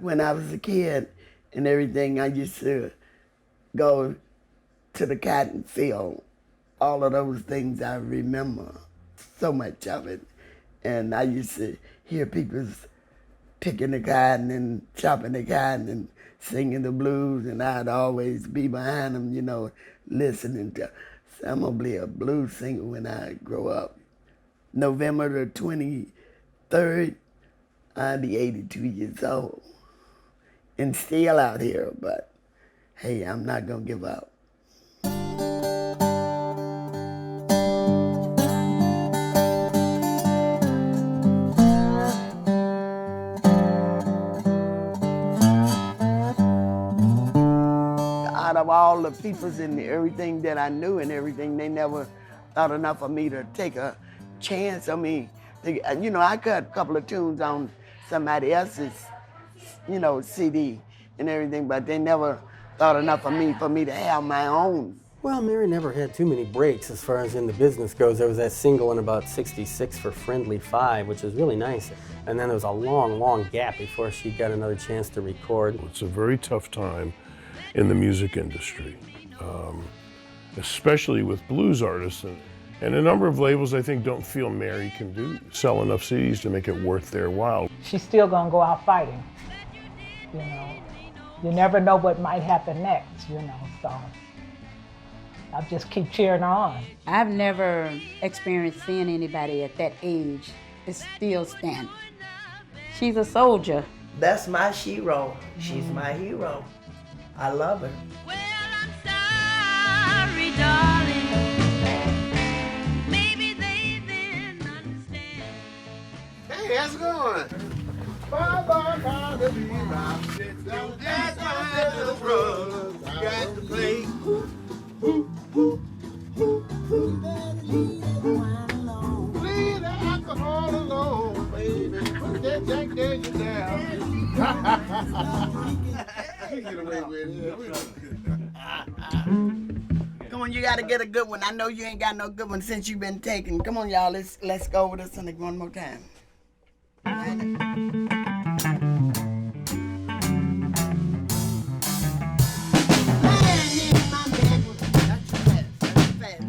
When I was a kid and everything, I used to go to the cotton field. All of those things I remember, so much of it. And I used to hear people picking the cotton and chopping the cotton and singing the blues, and I'd always be behind them, you know, listening to. So I'm gonna be a blues singer when I grow up. November the 23rd, I'll be 82 years old. And still out here, but hey, I'm not gonna give up. Out of all the peoples and everything that I knew and everything, they never thought enough of me to take a chance on me. You know, I cut a couple of tunes on somebody else's, you know, CD and everything, but they never thought enough of me for me to have my own. Well, Mary never had too many breaks as far as in the business goes. There was that single in about '66 for Friendly Five, which was really nice. And then there was a long, long gap before she got another chance to record. It's a very tough time in the music industry, especially with blues artists. And a number of labels, I think, don't feel Mary can sell enough CDs to make it worth their while. She's still gonna go out fighting, you know. You never know what might happen next, you know, so I'll just keep cheering her on. I've never experienced seeing anybody at that age is still standing. She's a soldier. That's my shero. She's my hero. I love her. Well, I'm sorry, darling. Maybe they didn't understand. Hey, how's it going? Bye, bye, bye, the bebop. Don't dance to the drums. Got to play. Leave the alcohol alone, baby. Put that Jack Daniels down. Get away with it. Come on, you gotta get a good one. I know you ain't got no good one since you've been taken. Come on, y'all, let's go over this one more time.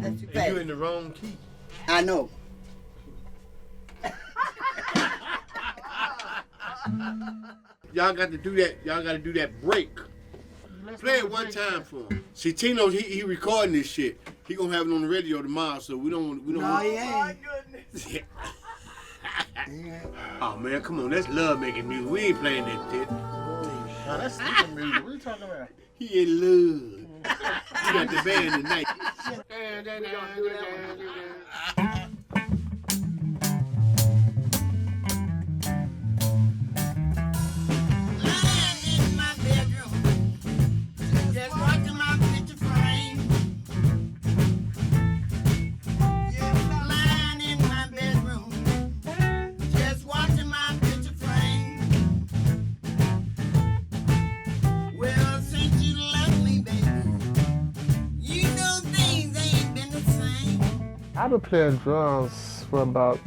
That's too fast. You in the wrong key. I know. Y'all got to do that. Y'all got to do that break. Play it one time for him. See, Tino, he recording this shit. He gonna have it on the radio tomorrow, so we don't. No, he ain't. My goodness. Oh man, come on, that's love making music. We ain't playing that shit. No, that's sleeping music. What are you talking about? He in love. We got the band tonight. I've been playing drums for about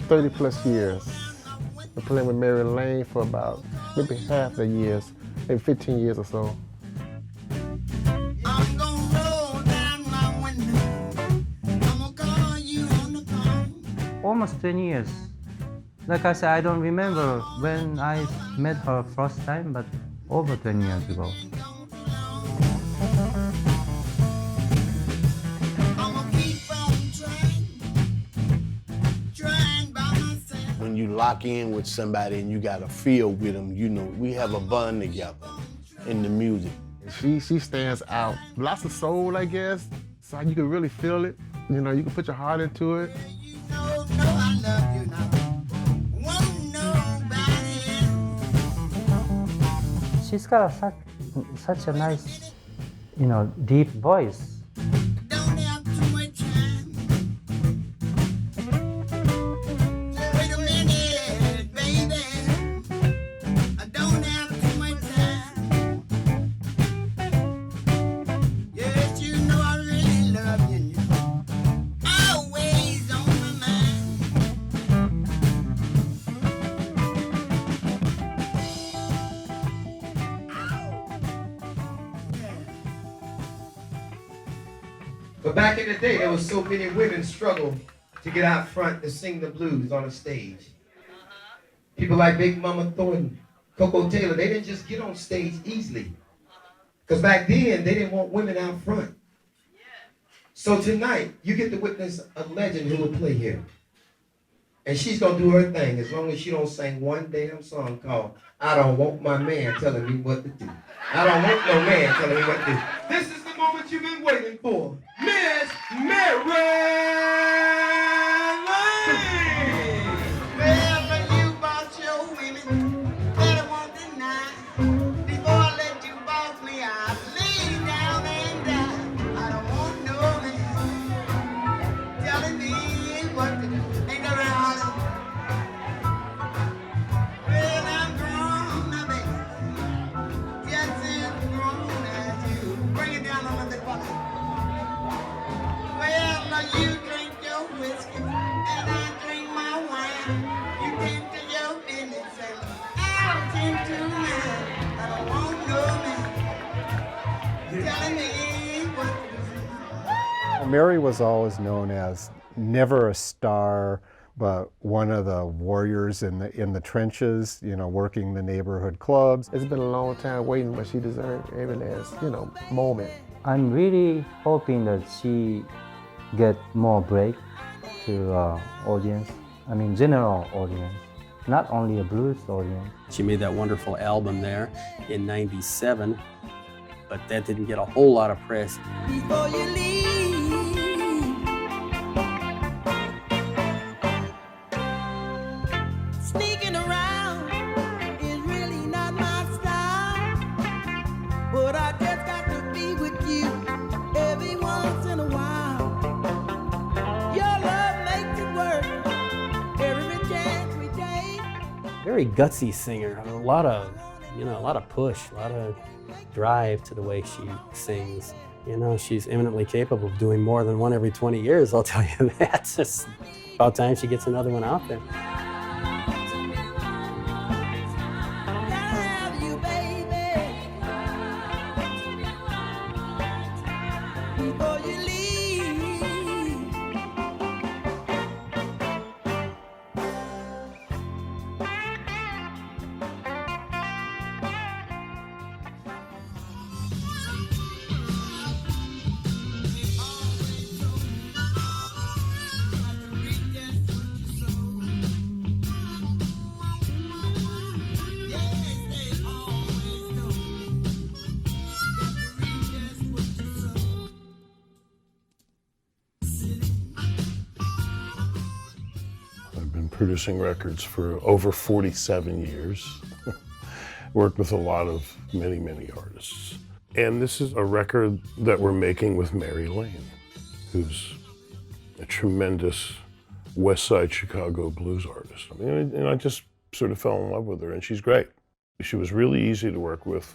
30 plus years. I've been playing with Mary Lane for about maybe half the years, maybe 15 years or so. Almost 20 years. Like I said, I don't remember when I met her first time, but over 20 years ago. When you lock in with somebody and you got a feel with them, you know, we have a bond together in the music. She stands out. Lots of soul, I guess, so you can really feel it. You know, you can put your heart into it. She's got such a nice, you know, deep voice. But back in the day, there was so many women struggle to get out front to sing the blues on a stage. People like Big Mama Thornton, Coco Taylor, they didn't just get on stage easily. Because back then, they didn't want women out front. So tonight, you get to witness a legend who will play here. And she's going to do her thing as long as she don't sing one damn song called I Don't Want My Man Telling Me What to Do. I don't want no man telling me what to do. This is the moment you've been waiting for. Miss Mary Lane! Wherever you bought your women, better won't deny. Before I let you boss me, I'll lay down and die. I don't want no man telling me what to do. Ain't that right, Holly? Well, I'm grown now, baby. Just as grown as you. Bring it down a little bit for me. Well, you drink your whiskey and I drink my wine. You came to your business and I'll tend to mine. I don't want no man telling me what to do. Mary was always known as never a star, but one of the warriors in the trenches, you know, working the neighborhood clubs. It's been a long time waiting, but she deserved every last, moment. I'm really hoping that she get more break to audience. I mean, general audience, not only a blues audience. She made that wonderful album there in '97, but that didn't get a whole lot of press. Before you leave, sneaking around is really not my style. But I just got to be with you every once in a while. Your love makes it work every chance we take. Very gutsy singer. A lot of push, a lot of drive to the way she sings. You know, she's eminently capable of doing more than one every 20 years, I'll tell you that. It's just about time she gets another one out there. Producing records for over 47 years. Worked with a lot of many artists. And this is a record that we're making with Mary Lane, who's a tremendous West Side Chicago blues artist. I mean, and I just sort of fell in love with her, and she's great. She was really easy to work with,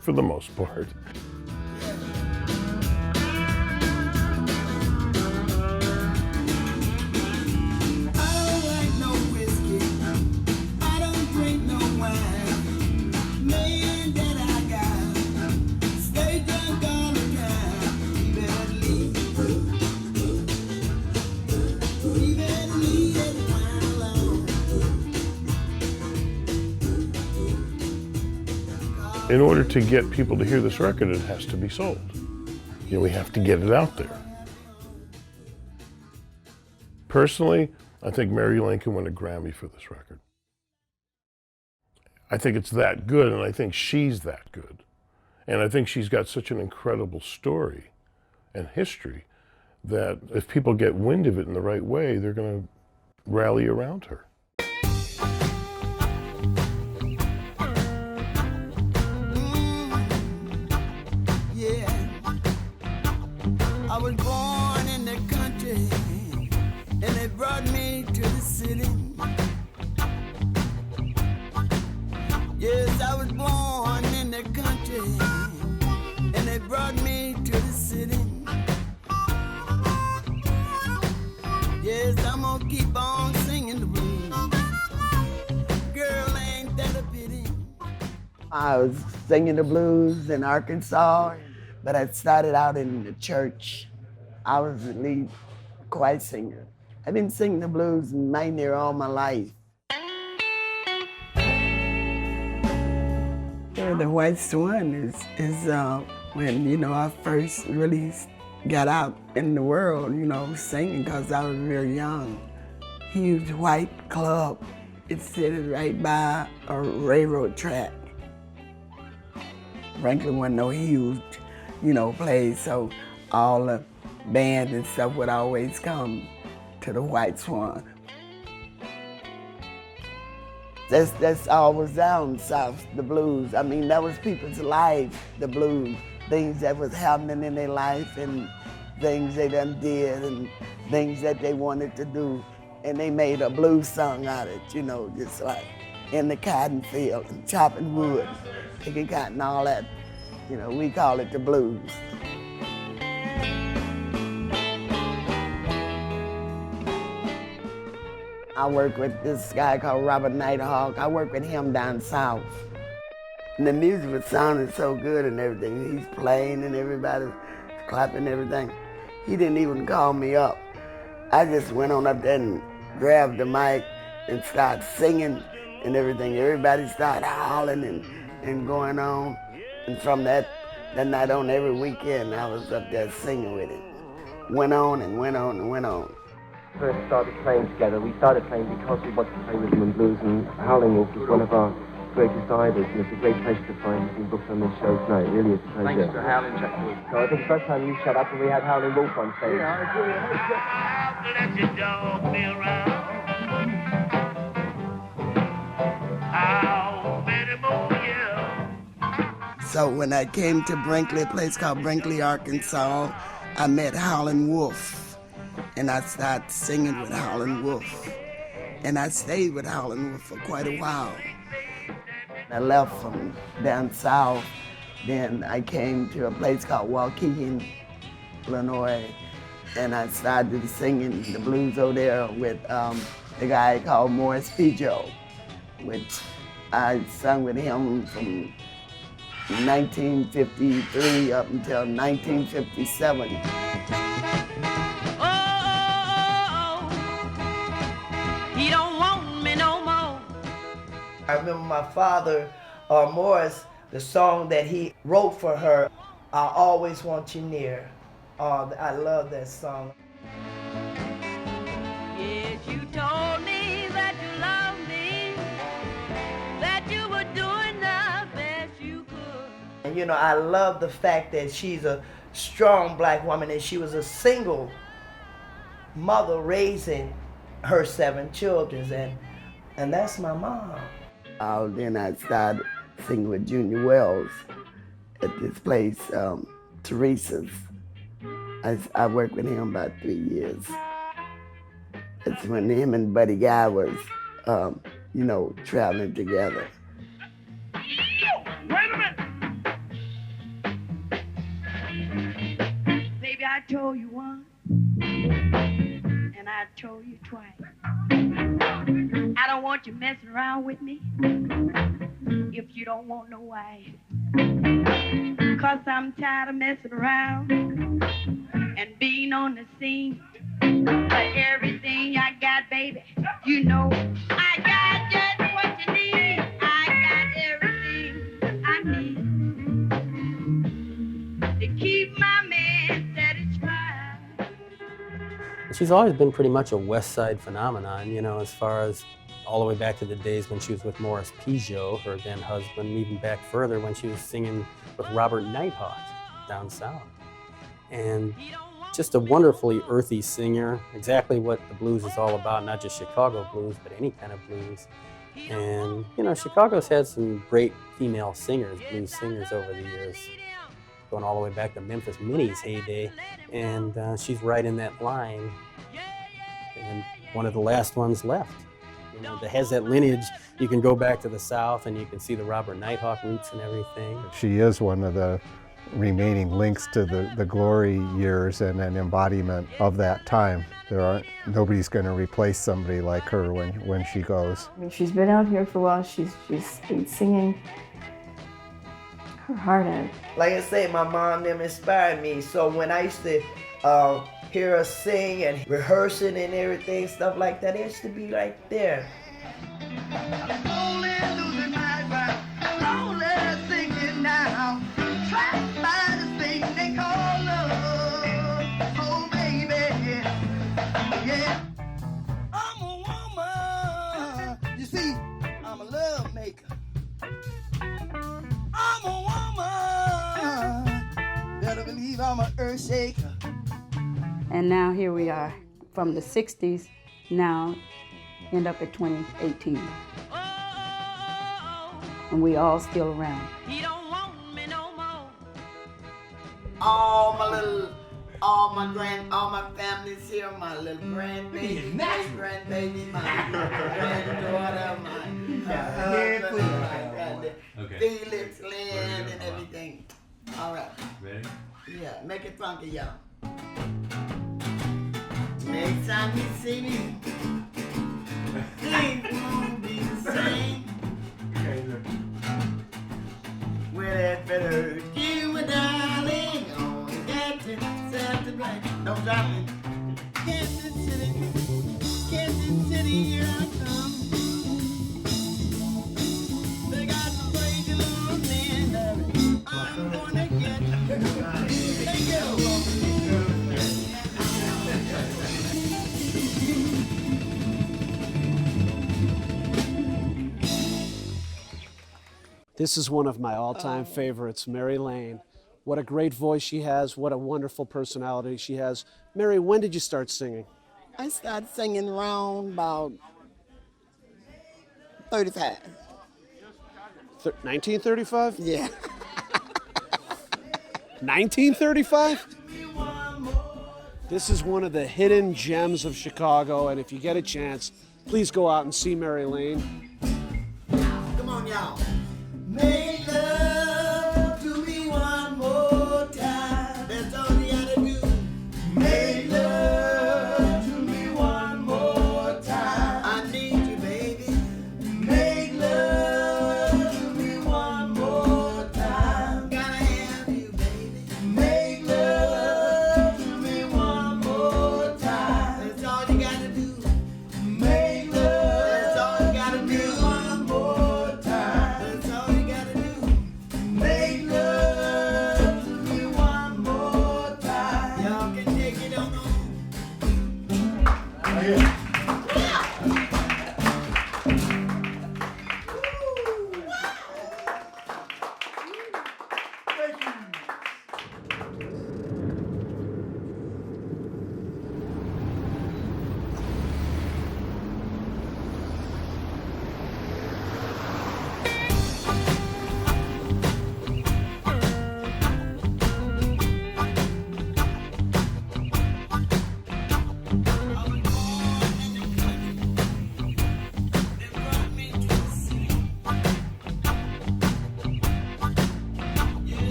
for the most part. In order to get people to hear this record, it has to be sold. You know, we have to get it out there. Personally, I think Mary Lane can win a Grammy for this record. I think it's that good, and I think she's that good. And I think she's got such an incredible story and history that if people get wind of it in the right way, they're going to rally around her. I was born in the country, and they brought me to the city. Yes, I was born in the country, and they brought me to the city. Yes, I'm gonna keep on singing the blues. Girl, ain't that a pity? I was singing the blues in Arkansas, but I started out in the church I was the lead choir singer. I've been singing the blues mainly all my life. Yeah, the White Swan is when, you know, I first really got out in the world, you know, singing because I was very young. Huge white club. It's sitting right by a railroad track. Franklin wasn't no huge, you know, place, so all the bands and stuff would always come to the White Swan. That's always down south, the blues. I mean, that was people's life, the blues. Things that was happening in their life and things they done did and things that they wanted to do. And they made a blues song out of it, you know, just like in the cotton field and chopping wood, picking cotton, all that. You know, we call it the blues. I work with this guy called Robert Nighthawk. I work with him down south. And the music was sounding so good and everything. He's playing and everybody's clapping and everything. He didn't even call me up. I just went on up there and grabbed the mic and started singing and everything. Everybody started hollering and going on. And from that night on, every weekend, I was up there singing with it. Went on and went on and went on. First started playing together. We started playing because we wanted to play rhythm and blues, and Howling Wolf was one of our greatest idols, and it's a great pleasure to find you being booked on this show tonight. It really is a pleasure. Thanks for Howling Wolf. So I think the first time you shut up and we had Howling Wolf on stage. Let your dog be around. How many more years? So when I came to Brinkley, a place called Brinkley, Arkansas, I met Howlin' Wolf. And I started singing with Howlin' Wolf. And I stayed with Howlin' Wolf for quite a while. I left from down south, then I came to a place called Waukegan, Illinois, and I started singing the blues over there with the guy called Morris Pijo, which I sung with him from 1953 up until 1957. He don't want me no more. I remember my father, Morris, the song that he wrote for her, I Always Want You Near. Oh, I love that song. Yes, you told me that you loved me, that you were doing the best you could. And you know, I love the fact that she's a strong black woman and she was a single mother raising her 7 children, and that's my mom. Then I started singing with Junior Wells at this place, Teresa's. I worked with him about 3 years. That's when him and Buddy Guy was, you know, traveling together. Wait a minute! Baby, I told you once, and I told you twice. I don't want you messing around with me if you don't want no wife. 'Cause I'm tired of messing around and being on the scene. But everything I got, baby, you know I got just what you need. I got everything I need to keep my man satisfied. She's always been pretty much a West Side phenomenon, you know, as far as all the way back to the days when she was with Morris Pijo, her then husband, and even back further when she was singing with Robert Nighthawk down south. And just a wonderfully earthy singer, exactly what the blues is all about, not just Chicago blues, but any kind of blues. And, you know, Chicago's had some great female singers, blues singers over the years, going all the way back to Memphis Minnie's heyday. And she's right in that line, and one of the last ones left. You know, that has that lineage. You can go back to the South and you can see the Robert Nighthawk roots and everything. She is one of the remaining links to the glory years and an embodiment of that time. Nobody's going to replace somebody like her when she goes. I mean, she's been out here for a while. She's been singing Hard at it. Like I say, my mom them inspired me. So when I used to hear her sing and rehearsing and everything, stuff like that, it used to be right there. I'm an earth shaker. And now here we are, from the 60s, now end up at 2018. And we all still around. All my family's here, my little grandbaby, grandbaby, my granddaughter, my husband, my granddad, Felix, Lynn, and everything. All right. Ready? Yeah, make it funky, y'all. Next time you see me, things won't be the same. Well, that better hurt you, my darling. Only got yourself to blame. Don't drop me. Kansas City, here I come. They got crazy little men. I'm gonna get you. This is one of my all-time favorites, Mary Lane. What a great voice she has. What a wonderful personality she has. Mary, when did you start singing? I started singing around about 35. 1935? Yeah. 1935? This is one of the hidden gems of Chicago, and if you get a chance, please go out and see Mary Lane. Come on, y'all. Make love to me one more time. That's all you gotta do. Make love to me one more time. I need you, baby. Make love to me one more time. Gotta have you, baby. Make love to me one more time. That's all you gotta do. Make love. That's all you gotta do. One more time. That's all you gotta do. Make love to me one more time. Y'all can take it on home.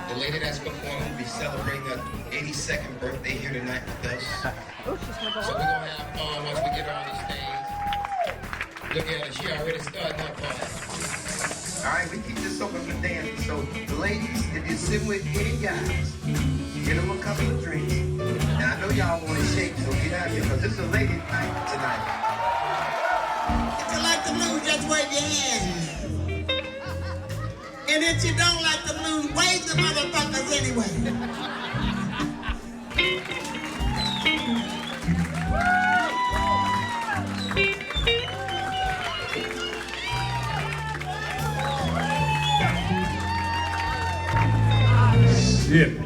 The lady that's performing will be celebrating her 82nd birthday here tonight with us. So we're gonna have fun once we get her on the stage. Look at her, she already started her party. All right, we keep this open for dancing. So the ladies, if you're sitting with any guys, get them a couple of drinks. Now I know y'all want to shake, so get out here, because this is a lady night tonight. If you like the blues, just wave your hand. And if you don't like the blues, wave the motherfuckers anyway. it.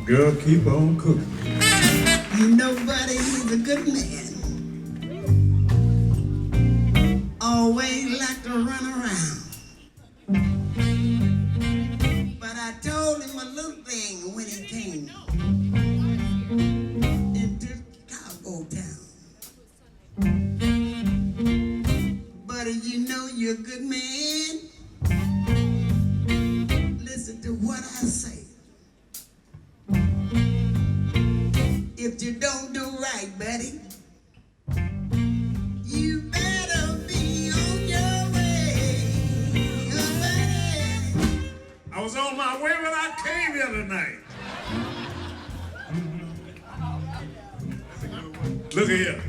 Girl, keep on cooking. You know, buddy, he's a good man. Always like to run around. But I told him a little thing when he came into Chicago town. Buddy, you know you're a good man. Listen to what I say. If you don't do right, buddy, you better be on your way. I was on my way when I came here tonight. Look at here.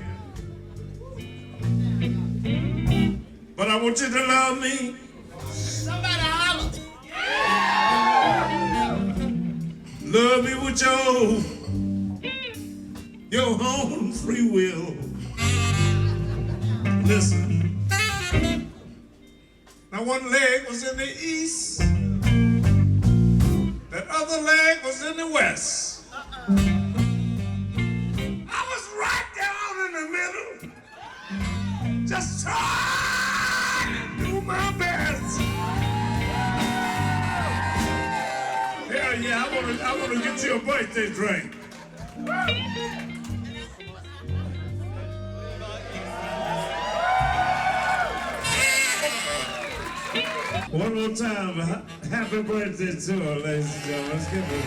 But I want you to love me. Somebody holler. Love me with your own free will. Listen. Now one leg was in the east. That other leg was in the west. I was right down in the middle. Just trying to do my best. Hell yeah, I wanna get you a birthday drink. One more time, happy birthday to her, ladies and gentlemen. Let's give it.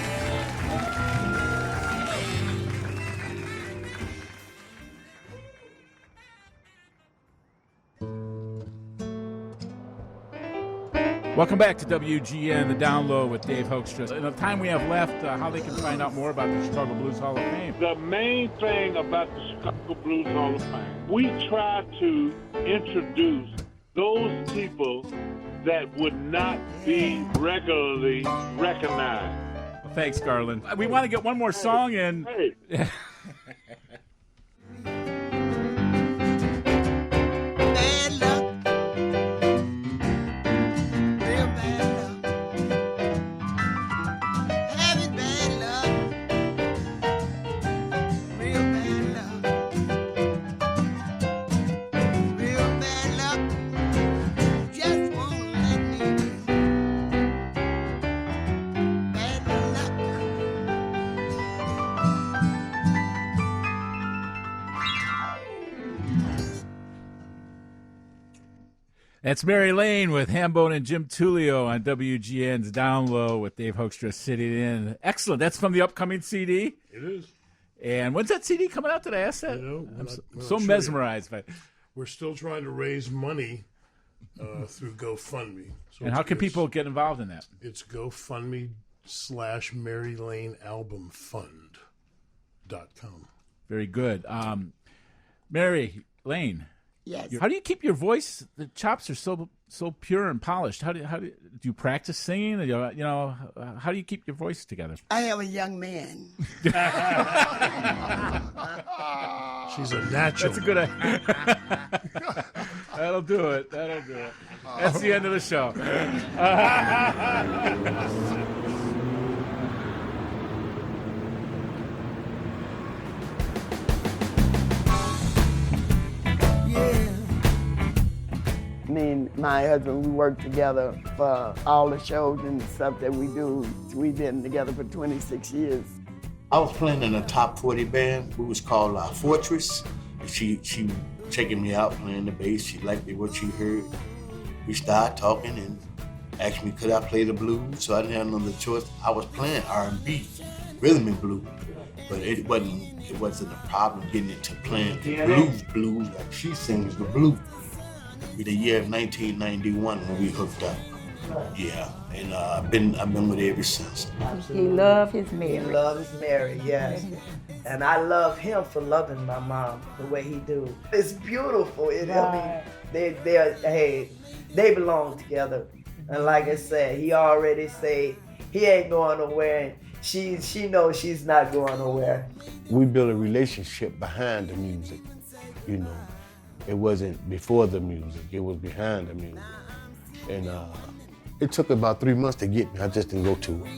Welcome back to WGN, the Down Low with Dave Hoekstra. In the time we have left, how they can find out more about the Chicago Blues Hall of Fame. The main thing about the Chicago Blues Hall of Fame, we try to introduce those people that would not be regularly recognized. Well, thanks, Garland. We want to get one more song in. Hey. Bad luck. Real bad luck. Heavy bad luck. Real bad luck. Real bad luck. Just won't let me be. Bad luck. That's Mary Lane with Hambone and Jim Tullio on WGN's Down Low with Dave Hoekstra sitting in. Excellent. That's from the upcoming CD. It is. And when's that CD coming out? Did I ask that? I'm so mesmerized by it. We're still trying to raise money through GoFundMe. So And how can people get involved in that? It's GoFundMe/MaryLaneAlbumFund.com. Very good. Mary Lane. Yes. How do you keep your voice? The chops are so pure and polished. How do you practice singing? How do you keep your voice together? I have a young man. She's a natural. That's a good idea. That'll do it. That's the end of the show. Me and my husband, we work together for all the shows and stuff that we do. We've been together for 26 years. I was playing in a top 40 band. We was called Fortress. And she checking me out playing the bass. She liked what she heard. We started talking and asked me could I play the blues. So I didn't have another choice. I was playing R&B, rhythm and blues, but it wasn't a problem getting into playing the blues like she sings the blues. The year of 1991 when we hooked up. Yeah, and I've been with her ever since. He loves his Mary. He loves Mary, yes. And I love him for loving my mom the way he do. It's beautiful. I mean, they belong together. And like I said, he already said he ain't going nowhere. And she knows she's not going nowhere. We built a relationship behind the music, you know. It wasn't before the music, it was behind the music. And It took about 3 months to get me. I just didn't go to it.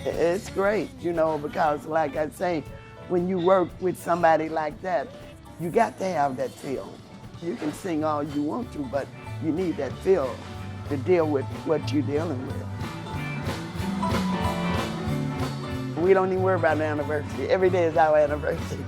It's great, you know, because like I say, when you work with somebody like that, you got to have that feel. You can sing all you want to, but you need that feel to deal with what you're dealing with. We don't even worry about the anniversary. Every day is our anniversary.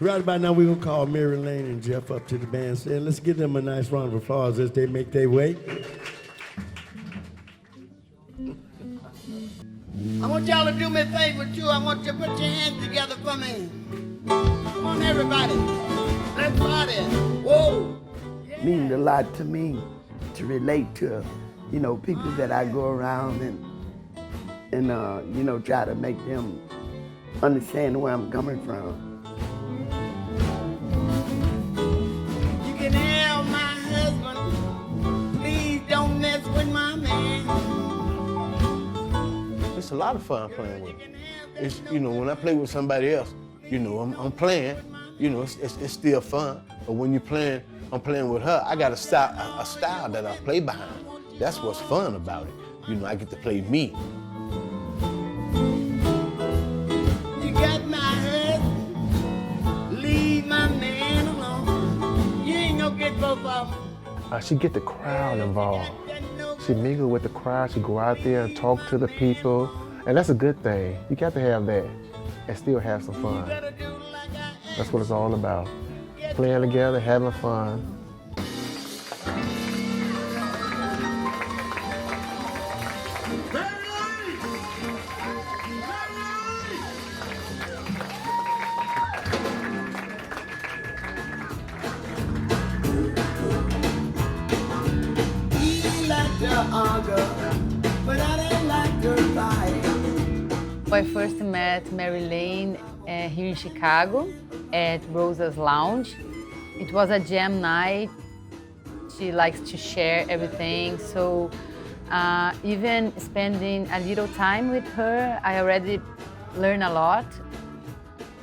Right about now, we're going to call Mary Lane and Jeff up to the bandstand. Let's give them a nice round of applause as they make their way. I want y'all to do me a favor too. I want you to put your hands together for me. Come on, everybody. Let's party. Whoa. Means a lot to me to relate to, you know, people that I go around and you know, try to make them understand where I'm coming from. You can have my husband. Please don't mess with my man. It's a lot of fun playing with them. It's, you know, when I play with somebody else, you know, I'm playing, you know, it's still fun. But when you're playing, I'm playing with her, I got a style that I play behind. That's what's fun about it. You know, I get to play me. You got my husband. Leave my man alone. You ain't gonna get both of them. She get the crowd involved. She mingle with the crowd. She go out there and talk to the people. And that's a good thing. You got to have that and still have some fun. That's what it's all about. Playing together, having fun. I first met Mary Lane here in Chicago at Rosa's Lounge. It was a jam night. She likes to share everything, so even spending a little time with her, I already learned a lot.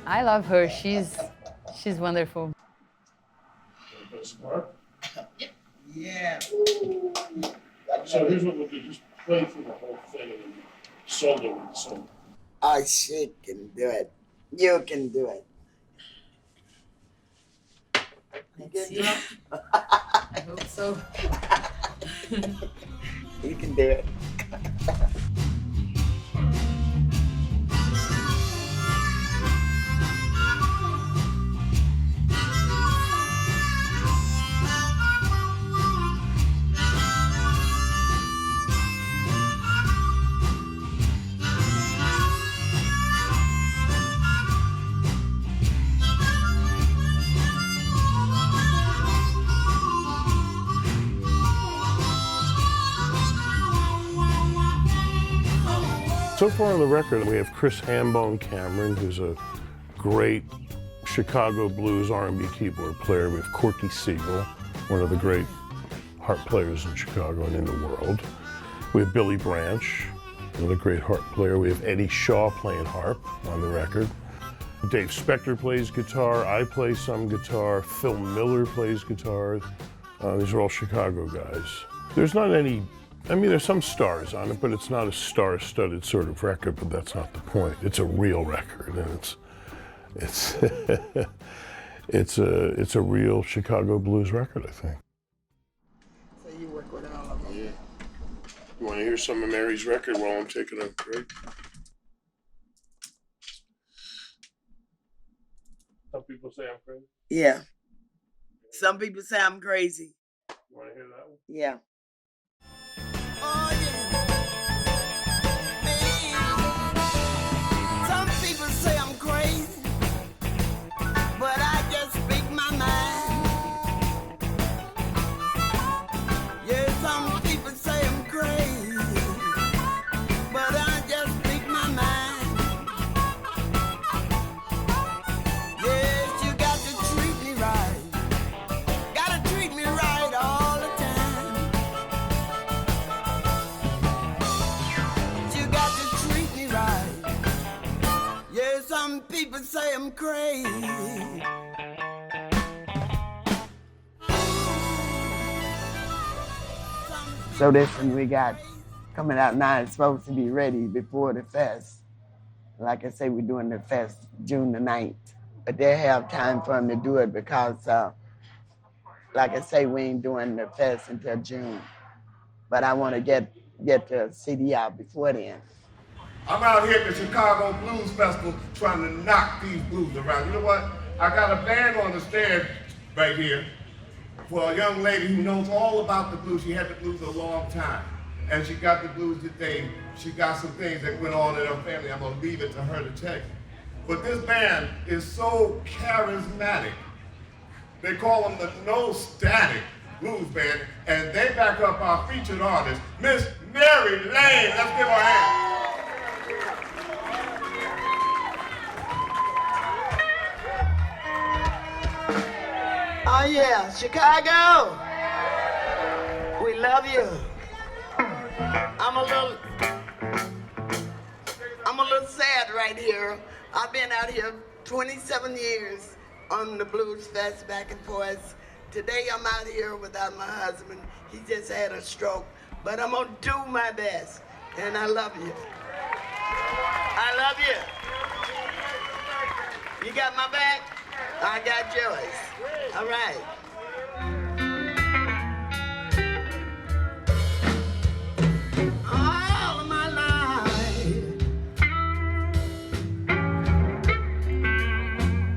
I love her. She's wonderful. Yeah. So here's what we'll do. Just play through the whole thing and then solo with the song. She can do it. You can do it. Let's see. I hope so. You can do it. So far on the record, we have Chris Hambone Cameron, who's a great Chicago blues R&B keyboard player. We have Corky Siegel, one of the great harp players in Chicago and in the world. We have Billy Branch, another great harp player. We have Eddie Shaw playing harp on the record. Dave Spector plays guitar. I play some guitar. Phil Miller plays guitar. These are all Chicago guys. There's not any, I mean, there's some stars on it, but it's not a star-studded sort of record, but that's not the point. It's a real record, and it's a real Chicago blues record, I think. So you work with all of them. Yeah. You want to hear some of Mary's record while I'm taking a break? Some people say I'm crazy. Yeah. Some people say I'm crazy. Want to hear that one? Yeah. Some people say I'm crazy, but I just speak my mind. Yeah, some people say I'm crazy, but I just speak my mind. Yes, you got to treat me right. Gotta treat me right all the time. You got to treat me right. Yeah, some people say I'm crazy. So this one we got coming out now. It's supposed to be ready before the fest. Like I say, we're doing the fest June the 9th. But they have time for them to do it because, like I say, we ain't doing the fest until June. But I want to get the CD out before then. I'm out here at the Chicago Blues Festival trying to knock these blues around. You know what? I got a band on the stand right here for a young lady who knows all about the blues. She had the blues a long time. And she got the blues today. She got some things that went on in her family. I'm going to leave it to her to tell you. But this band is so charismatic. They call them the No Static Blues Band. And they back up our featured artist, Miss Mary Lane. Let's give her a hand. Oh yeah, Chicago. We love you. I'm a little sad right here. I've been out here 27 years on the Blues Fest back and forth. Today I'm out here without my husband. He just had a stroke, but I'm gonna do my best. And I love you. I love you. You got my back? I got yours. All right. All of my life,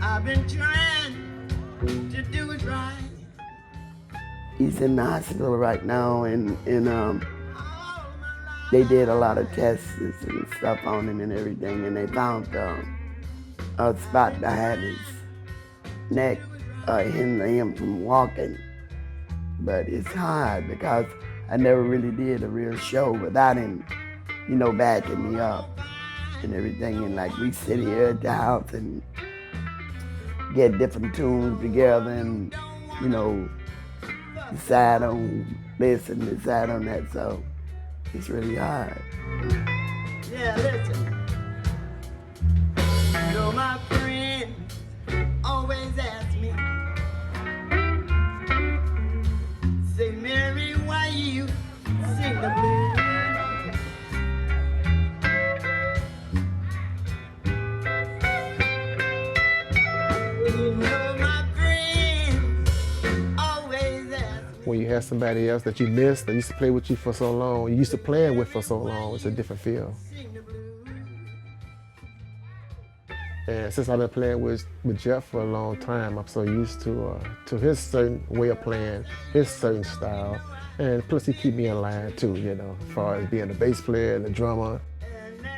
I've been trying to do it right. He's in the hospital right now, and they did a lot of tests and stuff on him and everything, and they found a spot behind his neck, hindering him from walking. But it's hard because I never really did a real show without him, backing me up and everything. And like we sit here at the house and get different tunes together and, decide on this and decide on that. So it's really hard. Yeah, listen. My friends always ask me, say, Mary, why you sing the blues? My friends always ask me. When you have somebody else that you miss, that used to play with you for so long, you used to play with for so long, it's a different feel. And since I've been playing with Jeff for a long time, I'm so used to his certain way of playing, his certain style. And plus he keep me in line too, as far as being the bass player and the drummer.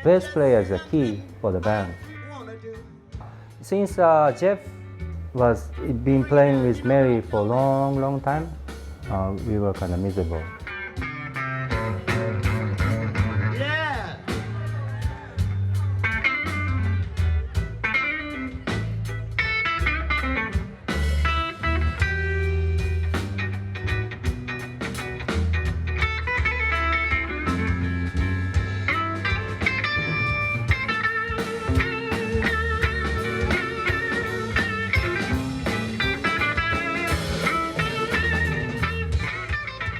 Bass player is the key for the band. Since Jeff was been playing with Mary for a long time, we were kind of miserable.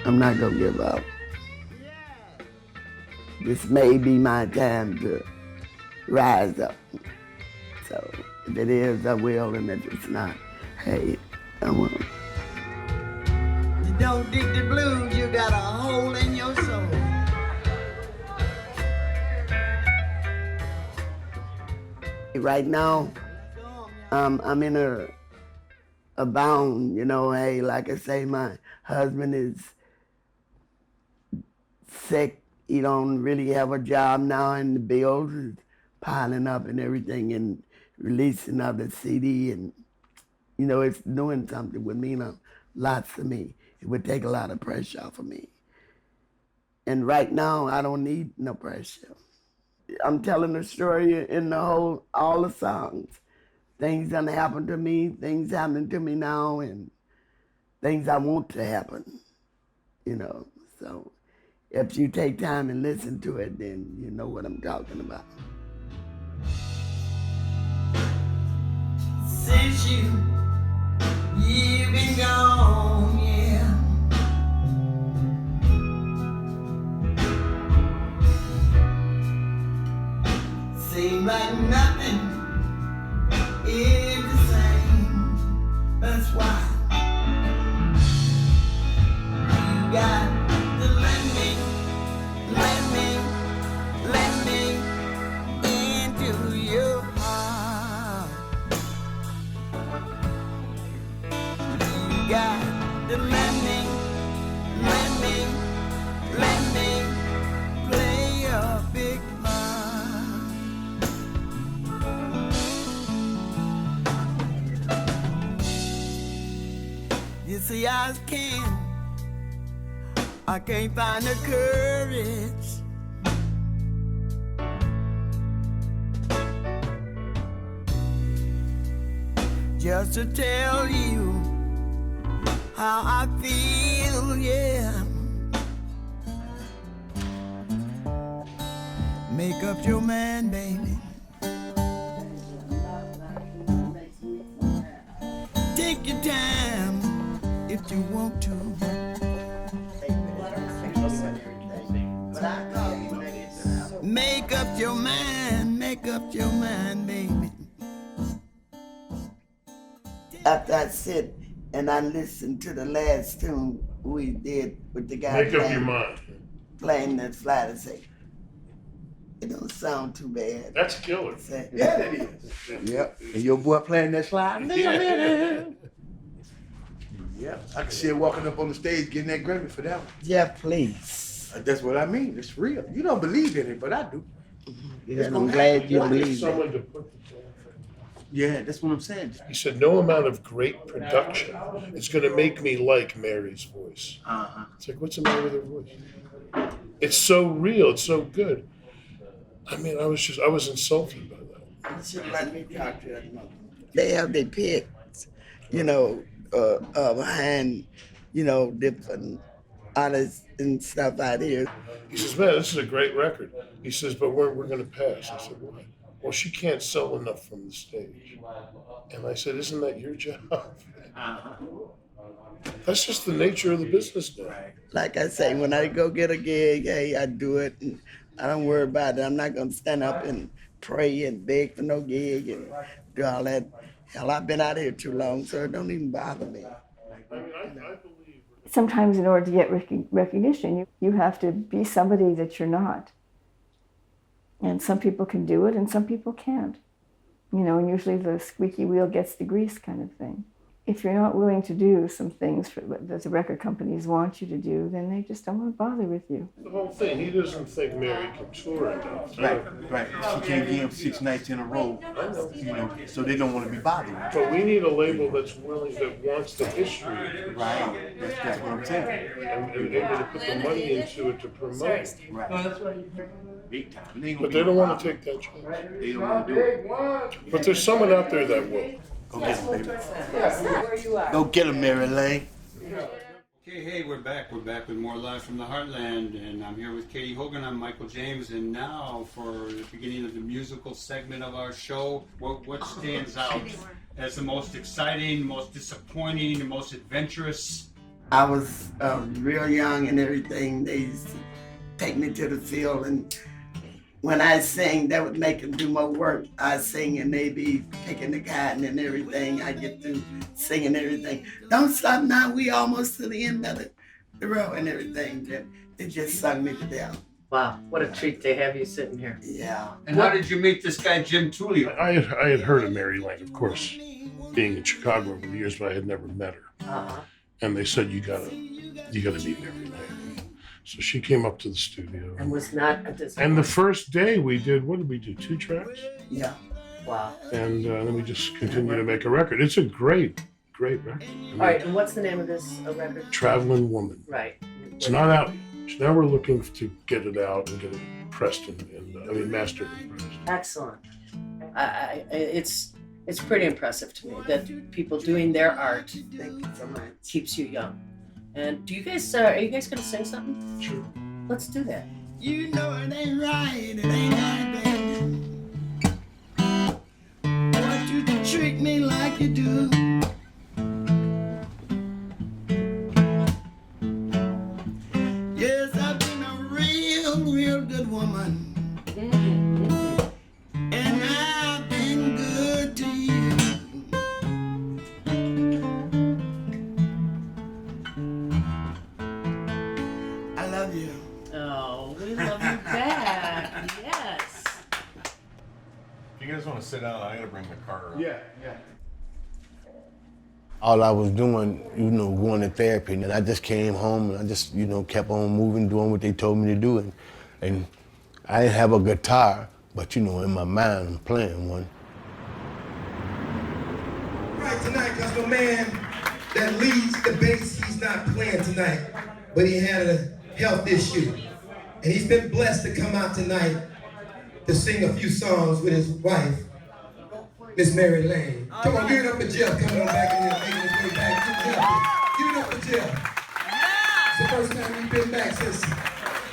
I'm not gonna give up. This may be my time to rise up. So if it is, I will, and if it's not, hey, I won't. You don't dig the blues, you got a hole in your soul. Right now, I'm in a abound. You know, hey, like I say, my husband is sick. He don't really have a job now, and the bills is piling up and everything, and releasing of the CD, and you know, it's doing something with me, lots to me. It would take a lot of pressure off of me. And right now, I don't need no pressure. I'm telling the story in all the songs. Things done happened to me, things happening to me now, and things I want to happen, you know. So if you take time and listen to it, then you know what I'm talking about. Since you've been gone, yeah. Seem like nothing is the same. That's why you got to let me into your heart. You got to let me play a big part. You see, I can't find the courage just to tell you how I feel, yeah. Make up your mind, baby. Take your time if you want to. Make up your mind, baby. After I sit and I listen to the last tune we did with the guy Make up your mind. Playing that slide, and say, it don't sound too bad. That's killer. Yeah, it is. Yep. And your boy playing that slide. Yep. I can see him walking up on the stage getting that Grammy for that one. Yeah, please. That's what I mean. It's real. You don't believe in it, but I do. Yeah, and I'm glad you believe someone it. to put the Yeah, that's what I'm saying. He said, no amount of great production is going to make me like Mary's voice. Uh-huh. It's like, what's the matter with her voice? It's so real. It's so good. I mean, I was insulted by that. You should let me talk to that mother. They have their picks, you know, behind, you know, different artists and stuff out here. He says, man, this is a great record. He says, but we're going to pass. I said, why? Well, she can't sell enough from the stage. And I said, isn't that your job? That's just the nature of the business now. Like I say, when I go get a gig, hey, I do it, and I don't worry about it. I'm not going to stand up and pray and beg for no gig and do all that. Hell, I've been out here too long, so it don't even bother me. Sometimes in order to get recognition, you have to be somebody that you're not. And some people can do it and some people can't. You know, and usually the squeaky wheel gets the grease kind of thing. If you're not willing to do some things that the record companies want you to do, then they just don't want to bother with you. The whole thing, he doesn't think Mary can tour enough. Right. She can't give him 6 nights in a row, you know, so they don't want to be bothered. But we need a label that's willing, that wants the history. Right, that's what I'm saying. And able to put the money into it to promote. Right. Big time. But they don't want to take that chance. They don't want to do it. But there's someone out there that will. Go get him, baby. Go get him, Mary Lane. Okay, hey, we're back. We're back with more Live from the Heartland, and I'm here with Katie Hogan. I'm Michael James, and now for the beginning of the musical segment of our show, what stands out as the most exciting, most disappointing, and most adventurous? I was real young and everything. They used to take me to the field, and when I sing, that would make them do more work. I sing and they be picking the cotton and everything. I get through singing everything. Don't stop now, we almost to the end of the row and everything. They just sung me to death. Wow, what a treat to have you sitting here. Yeah. And how did you meet this guy, Jim Tullio? I had heard of Mary Lane, of course. being in Chicago over the years, but I had never met her. Uh-huh. And they said, you gotta meet Mary Lane. So she came up to the studio. And was not a disappointment. And the first day we did, what did we do, 2 tracks? Yeah. Wow. And then we just continued to make a record. It's a great record. All right, and what's the name of this record? Traveling Woman. Right. It's not out yet. Now we're looking to get it out and get it pressed and mastered and pressed. Excellent. It's pretty impressive to me that people doing their art keeps you young. And do you guys are you guys gonna sing something? Sure. Let's do that. You know it ain't right, it ain't happening. I want you to treat me like you do. Yes, I've been a real good woman. And I've been good to you. I love you. Oh, we love you back. Yes. If you guys want to sit down, I gotta bring the car up. Yeah. All I was doing, going to therapy, and I just came home and I just, kept on moving, doing what they told me to do. And I didn't have a guitar, but in my mind, I'm playing one. Right tonight, because the man that leads the bass, he's not playing tonight, but he had a health issue. And he's been blessed to come out tonight to sing a few songs with his wife, Miss Mary Lane. Come on, give it up for Jeff coming on back in here, making his way back. Give it up for Jeff. It's the first time we've been back since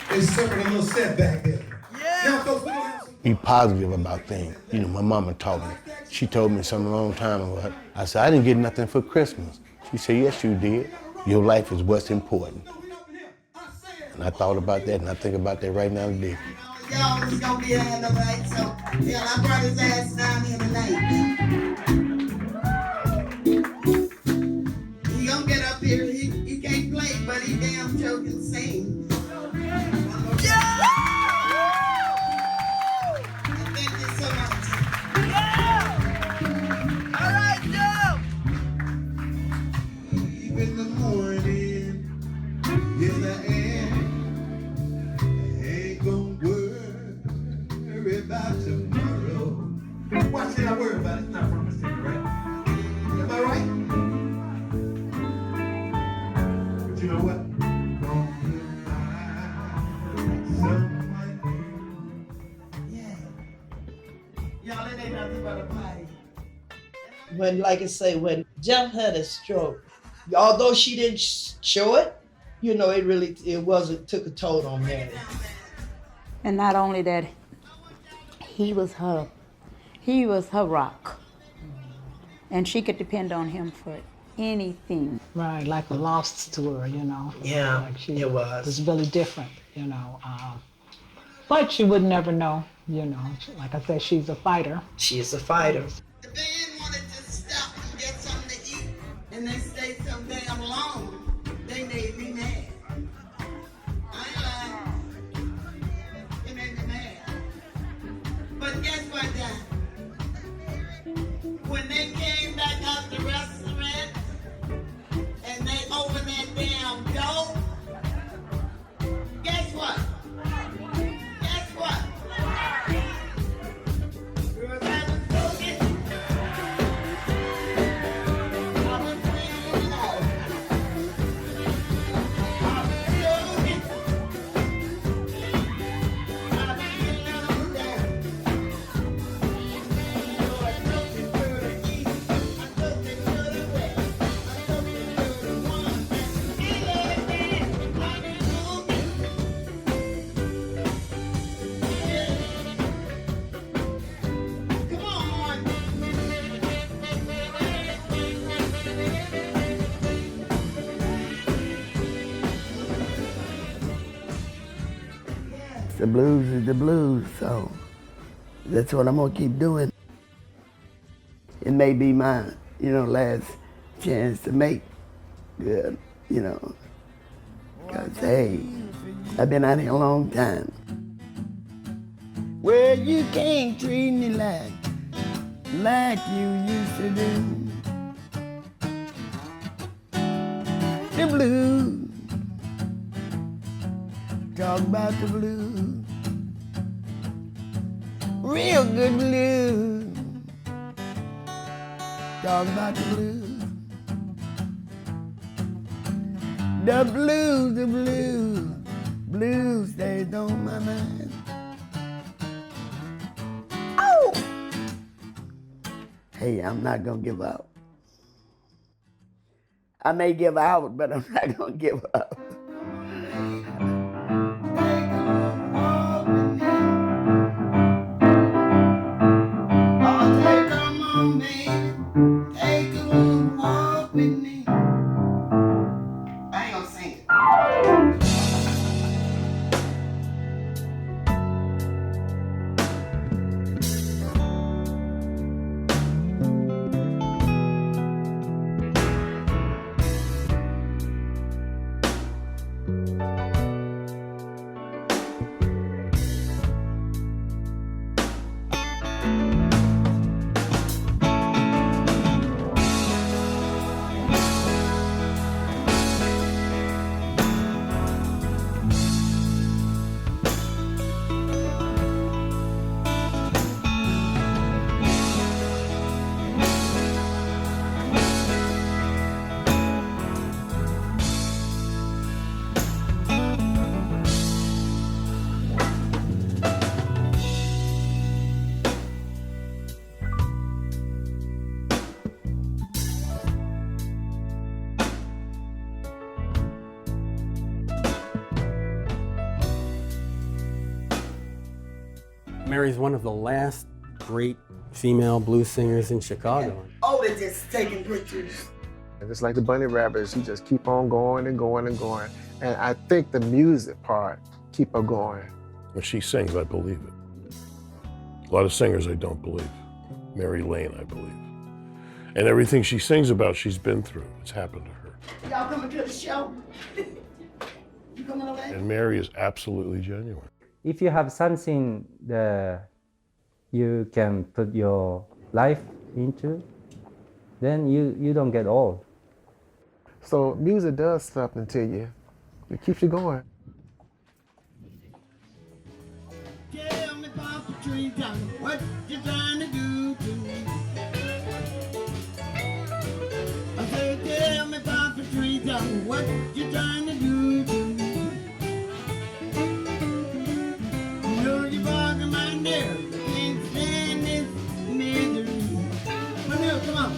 they suffered a little setback there. Now, folks, we don't have some... Be positive about things. My mama taught me. She told me something a long time ago. I said, I didn't get nothing for Christmas. She said, yes, you did. Your life is what's important. And I thought about that, and I think about that right now today. Y'all was gonna be there tonight, so I brought his ass down here tonight. He gonna get up here, he can't play, but he damn sure can sing. Yeah! Thank you so much. Yeah! All right, Joe! In the morning, yes I am. Ain't gonna worry about tomorrow. Why should I worry about it? It's not from the city, right? Am I right? But you know what? Y'all, it ain't nothing but a party. When, like I say, when Jeff had a stroke, although she didn't show it, it took a toll on Mary. And not only that, he was her rock. And she could depend on him for anything. Right, like a lost to her, Yeah, like she it was. was really different, But she would never know, Like I said, she's a fighter. She is a fighter. The band wanted to stop and get something to eat, and they stayed so damn long, they made me mad. I ain't lying. They made me mad. But guess what, John? When they came back out the restaurant, and they opened that damn door, guess what? Guess what? Girls, I was broken. I was clean out. I was broken. I was getting on down. So I took it to the east. I took it to the west. I took it to the one that's killing me. I was broken. Come on. The blues is the blues, so that's what I'm gonna keep doing. It may be my, last chance to make good, Cause hey, I've been out here a long time. Well, you can't treat me like like you used to do. The blues, talk about the blues, real good blues, talk about the blues. The blues, blues stays on my mind. Oh! Hey, I'm not gonna give up. I may give out, but I'm not gonna give up. Mary's one of the last great female blues singers in Chicago. Oh, they're just taking pictures. And just like the bunny rabbits, she just keep on going and going and going. And I think the music part keep her going. When she sings, I believe it. A lot of singers I don't believe. Mary Lane, I believe. And everything she sings about, she's been through. It's happened to her. Y'all coming to the show? You coming away? And Mary is absolutely genuine. If you have something that you can put your life into, then you don't get old. So music does something to you. It keeps you going. Tell me, Papa Tree, tell me what you trying to do to me. I said, tell me, Papa Tree, tell me what you trying to do to me. You know you're bugging my nerves. I can't stand this misery. Manil, come on.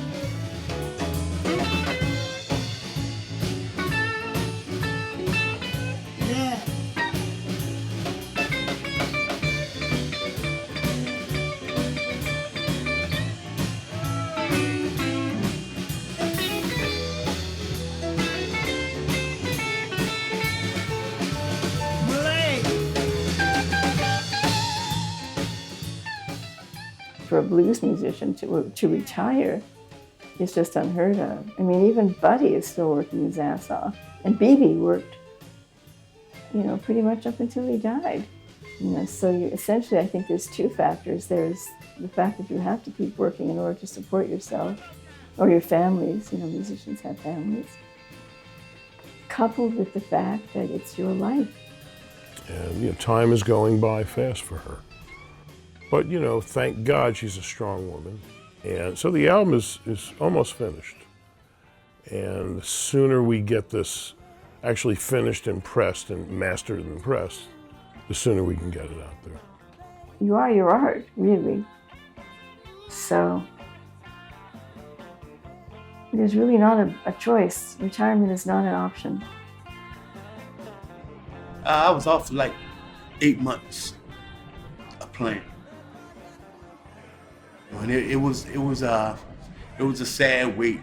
Yeah. For a blues musician to retire is just unheard of. I mean, even Buddy is still working his ass off. And BB worked, pretty much up until he died. So essentially, I think there's two factors. There's the fact that you have to keep working in order to support yourself or your families. Musicians have families. Coupled with the fact that it's your life. And time is going by fast for her. But, thank God she's a strong woman. And so the album is almost finished. And the sooner we get this actually finished and pressed and mastered and pressed, the sooner we can get it out there. You are your art, really. So there's really not a choice. Retirement is not an option. I was off for like 8 months of playing. And it was a sad wait,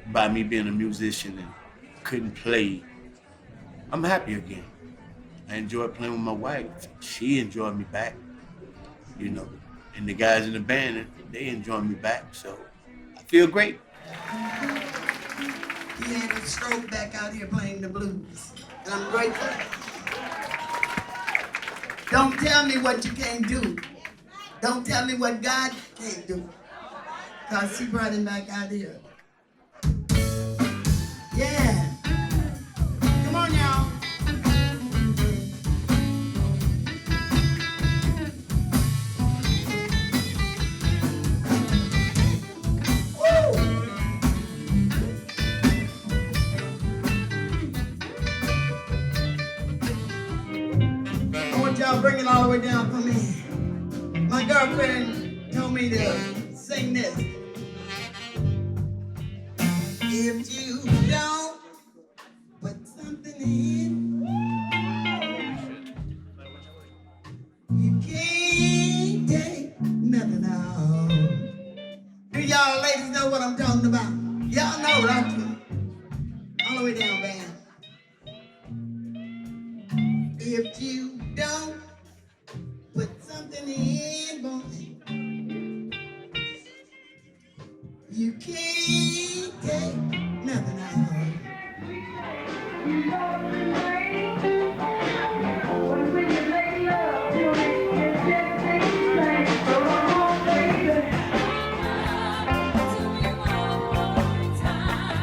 by me being a musician and couldn't play. I'm happy again. I enjoyed playing with my wife. She enjoyed me back, and the guys in the band, they enjoyed me back. So I feel great. He had a stroke back out here playing the blues, and I'm grateful. Don't tell me what you can't do. Don't tell me what God can't do. Cause she brought him back out here. Yeah. Come on, y'all. I want y'all to bring it all the way down for me. My girlfriend told me to sing this. If you don't put something in, you can't take nothing out. Do y'all ladies know what I'm talking about? Y'all know, right? All the way down, band. If you don't put something in, boy, you can't take nothing out.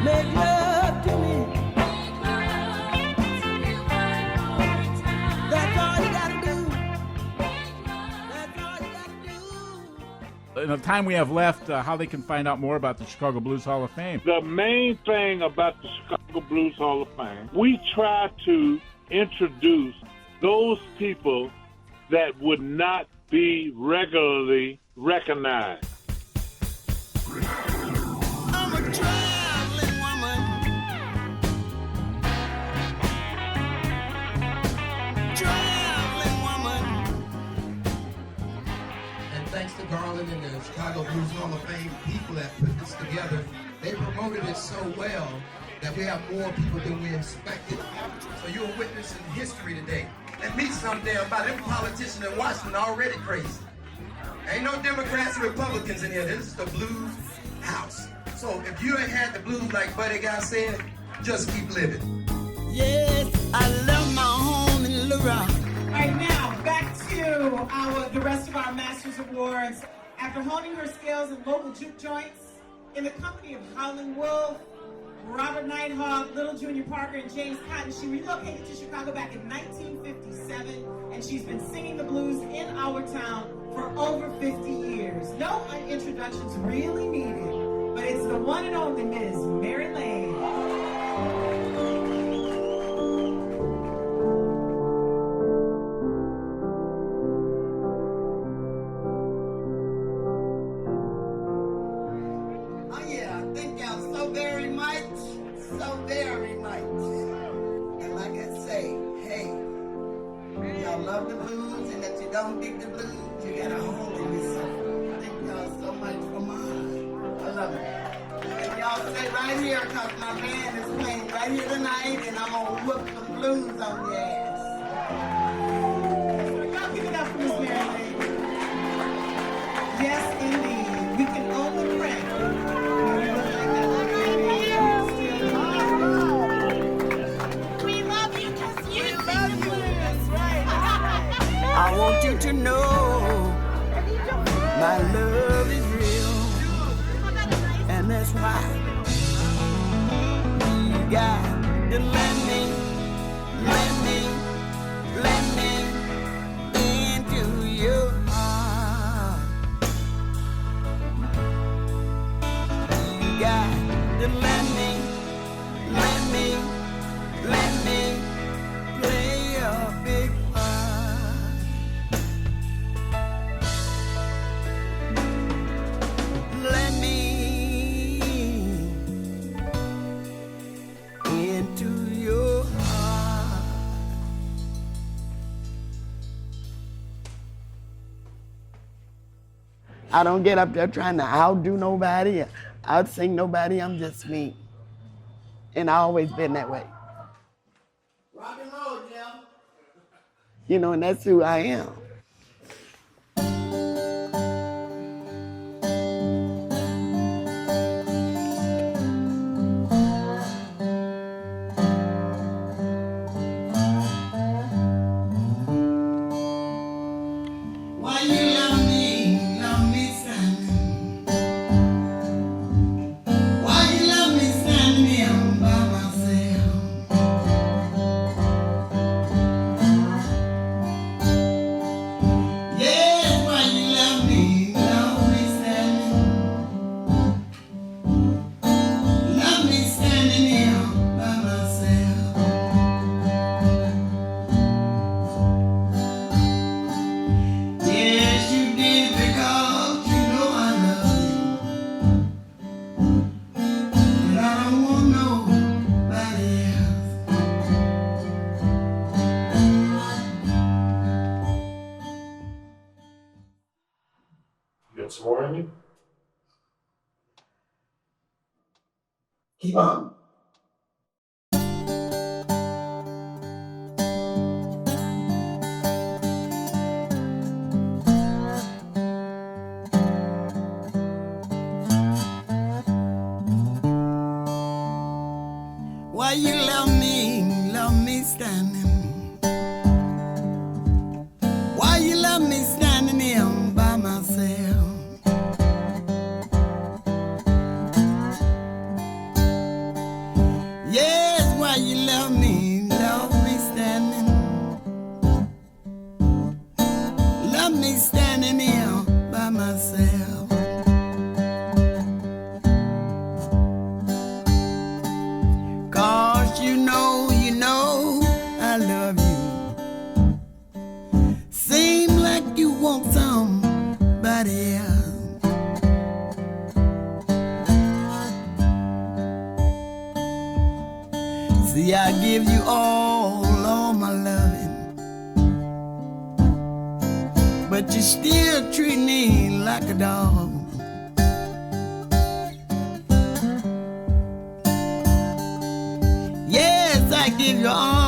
Make love to me. That's all you gotta do. That's all you gotta do. In the time we have left, how they can find out more about the Chicago Blues Hall of Fame. The main thing about the Chicago Blues Hall of Fame, we try to introduce those people that would not be regularly recognized. I'm a traveling woman. Traveling woman. And thanks to Garland and the Chicago Blues Hall of Fame people that put this together, they promoted it so well that we have more people than we expected. So you're witnessing history today. And me some damn about them politicians in Washington already crazy. Ain't no Democrats and Republicans in here. This is the blues house. So if you ain't had the blues like Buddy Guy said, just keep living. Yes, I love my home in Little Rock. All right, now back to the rest of our Masters Awards. After honing her skills in local juke joints, in the company of Howlin' Wolf, Robert Nighthawk, Little Junior Parker, and James Cotton, she relocated to Chicago back in 1957, and she's been singing the blues in our town for over 50 years. No introductions really needed, but it's the one and only Ms. Mary Lane. Oh yeah, thank y'all so very much. So very much. And like I say, hey, y'all love the blues, and if you don't dig the blues, you got a hole in yourself. Thank y'all so much for mine. I love it. And y'all stay right here, cause my band is playing right here tonight, and I'm gonna whoop the blues on your ass. Y'all give it up for Miss Mary Lane. Yes, indeed. We can only pray. We love you because you love you. That's right. I want you to know my love is real, and that's why you got to let me into your heart. You got to let me play a big part. Let me into your heart. I don't get up there trying to outdo nobody, outsing nobody. I'm just me. And I always been that way. Rock and roll, Jim. You know, and that's who I am. Why you love me, Simon? some more in you? Keep on. Why you love me standing? Why you love me standing here by myself? Yes, why you love me standing here by myself. Cause you know I love you. Seem like you want somebody else. See, I give you all my loving, but you still treat me like a dog. Yes, I give you all